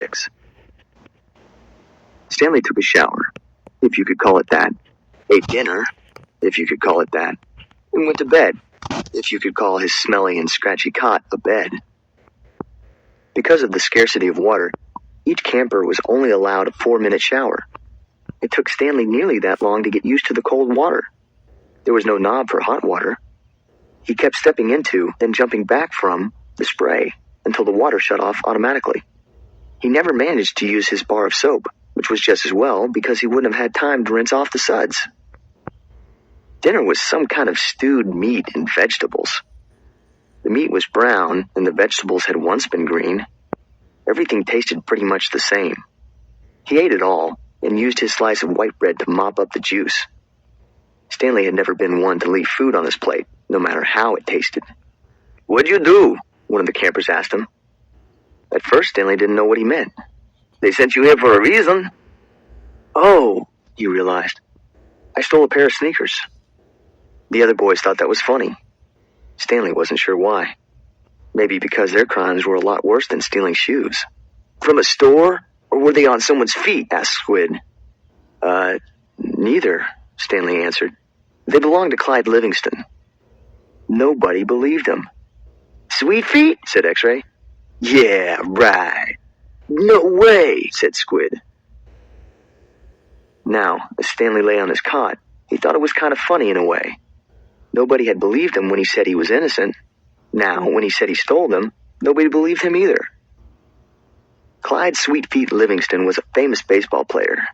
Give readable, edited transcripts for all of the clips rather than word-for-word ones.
Ch6. Stanley took a shower, if you could call it that, ate dinner, if you could call it that, and went to bed, if you could call his smelly and scratchy cot a bed. Because of the scarcity of water, each camper was only allowed a 4-minute shower. It took Stanley nearly that long to get used to the cold water. There was no knob for hot water. He kept stepping into, then jumping back from, the spray until the water shut off automatically. He never managed to use his bar of soap, which was just as well because he wouldn't have had time to rinse off the suds. Dinner was some kind of stewed meat and vegetables. The meat was brown and the vegetables had once been green. Everything tasted pretty much the same. He ate it all and used his slice of white bread to mop up the juice. Stanley had never been one to leave food on his plate, no matter how it tasted. "What'd you do?" one of the campers asked him. At first, Stanley didn't know what he meant. "They sent you here for a reason." "Oh," he realized. "I stole a pair of sneakers." The other boys thought that was funny. Stanley wasn't sure why. Maybe because their crimes were a lot worse than stealing shoes. "From a store, or were they on someone's feet?" asked Squid. Neither," Stanley answered. "They belonged to Clyde Livingston." Nobody believed him. "Sweet feet?" said X-Ray. "Yeah, right." "No way," said Squid. Now, as Stanley lay on his cot, he thought it was kind of funny in a way. Nobody had believed him when he said he was innocent. Now, when he said he stole them, nobody believed him either. Clyde Sweetfeet Livingston was a famous baseball player.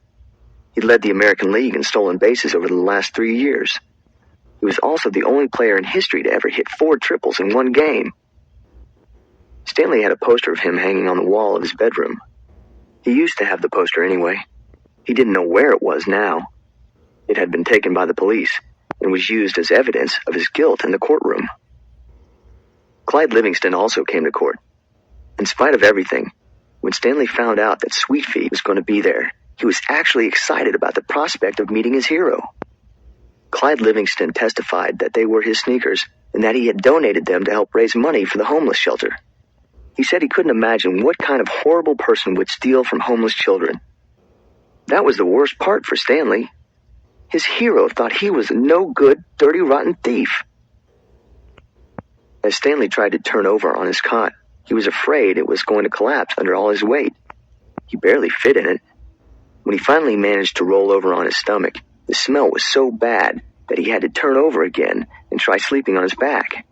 He led the American League in stolen bases over the last 3 years. He was also the only player in history to ever hit 4 triples in one game. Stanley had a poster of him hanging on the wall of his bedroom. He used to have the poster anyway. He didn't know where it was now. It had been taken by the police and was used as evidence of his guilt in the courtroom. Clyde Livingston also came to court. In spite of everything, when Stanley found out that Sweetfeet was going to be there, he was actually excited about the prospect of meeting his hero. Clyde Livingston testified that they were his sneakers and that he had donated them to help raise money for the homeless shelter. He said he couldn't imagine what kind of horrible person would steal from homeless children. That was the worst part for Stanley. His hero thought he was a no-good, dirty, rotten thief. As Stanley tried to turn over on his cot, he was afraid it was going to collapse under all his weight. He barely fit in it. When he finally managed to roll over on his stomach, the smell was so bad that he had to turn over again and try sleeping on his back.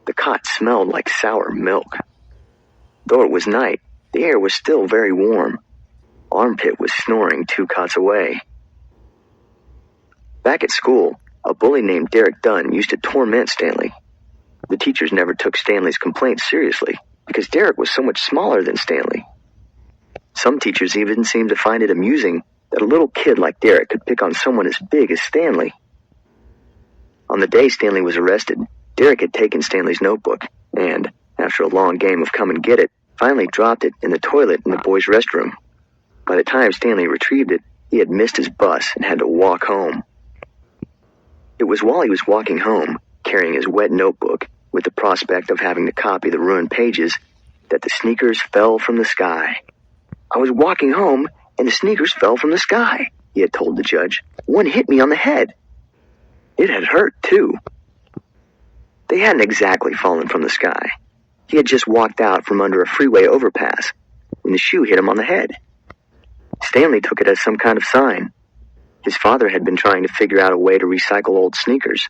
The cot smelled like sour milk. Though it was night, the air was still very warm. Armpit was snoring 2 cots away. Back at school, a bully named Derek Dunn used to torment Stanley. The teachers never took Stanley's complaints seriously because Derek was so much smaller than Stanley. Some teachers even seemed to find it amusing that a little kid like Derek could pick on someone as big as Stanley. On the day Stanley was arrested, Derek had taken Stanley's notebook and, after a long game of come and get it, finally dropped it in the toilet in the boys' restroom. By the time Stanley retrieved it, he had missed his bus and had to walk home. It was while he was walking home, carrying his wet notebook, with the prospect of having to copy the ruined pages, that the sneakers fell from the sky. "I was walking home, and the sneakers fell from the sky," he had told the judge. "One hit me on the head. It had hurt, too." They hadn't exactly fallen from the sky. He had just walked out from under a freeway overpass when the shoe hit him on the head. Stanley took it as some kind of sign. His father had been trying to figure out a way to recycle old sneakers,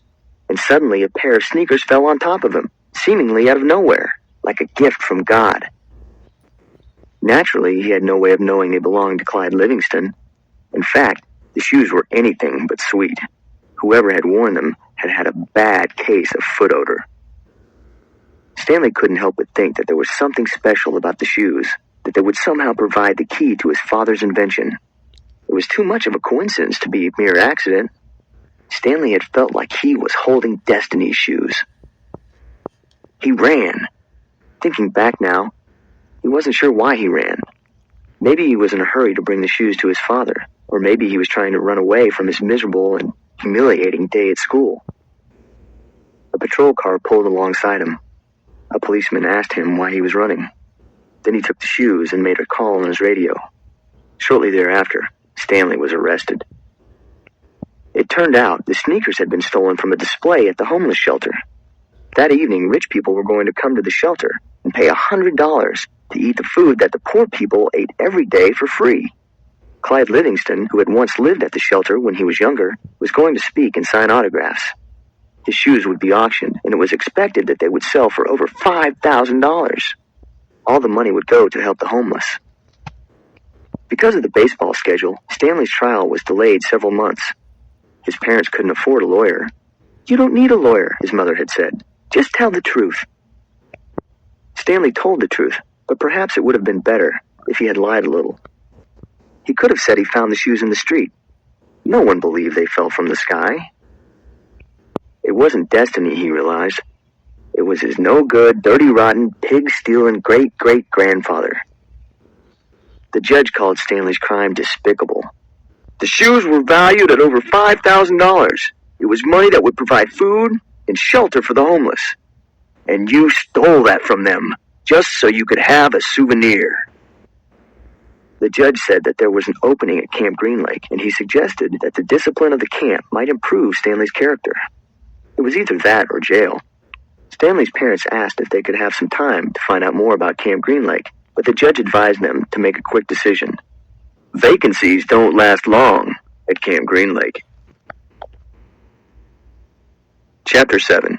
and suddenly a pair of sneakers fell on top of him, seemingly out of nowhere, like a gift from God. Naturally, he had no way of knowing they belonged to Clyde Livingston. In fact, the shoes were anything but sweet. Whoever had worn them had had a bad case of foot odor. Stanley couldn't help but think that there was something special about the shoes, that they would somehow provide the key to his father's invention. It was too much of a coincidence to be a mere accident. Stanley had felt like he was holding Destiny's shoes. He ran. Thinking back now, he wasn't sure why he ran. Maybe he was in a hurry to bring the shoes to his father, or maybe he was trying to run away from his miserable and humiliating day at school. A patrol car pulled alongside him. A policeman asked him why he was running. Then he took the shoes and made a call on his radio. Shortly thereafter, Stanley was arrested. It turned out the sneakers had been stolen from a display at the homeless shelter. That evening, rich people were going to come to the shelter and pay $100 to eat the food that the poor people ate every day for free. Clyde Livingston, who had once lived at the shelter when he was younger, was going to speak and sign autographs. His shoes would be auctioned, and it was expected that they would sell for over $5,000. All the money would go to help the homeless. Because of the baseball schedule, Stanley's trial was delayed several months. His parents couldn't afford a lawyer. "You don't need a lawyer," his mother had said. "Just tell the truth." Stanley told the truth, but perhaps it would have been better if he had lied a little. He could have said he found the shoes in the street. No one believed they fell from the sky. It wasn't destiny, he realized. It was his no-good, dirty, rotten, pig-stealing great-great-grandfather. The judge called Stanley's crime despicable. The shoes were valued at over $5,000. It was money that would provide food and shelter for the homeless. And you stole that from them, just so you could have a souvenir. The judge said that there was an opening at Camp Green Lake, and he suggested that the discipline of the camp might improve Stanley's character. It was either that or jail. Stanley's parents asked if they could have some time to find out more about Camp Green Lake, but the judge advised them to make a quick decision. Vacancies don't last long at Camp Green Lake. Chapter 7.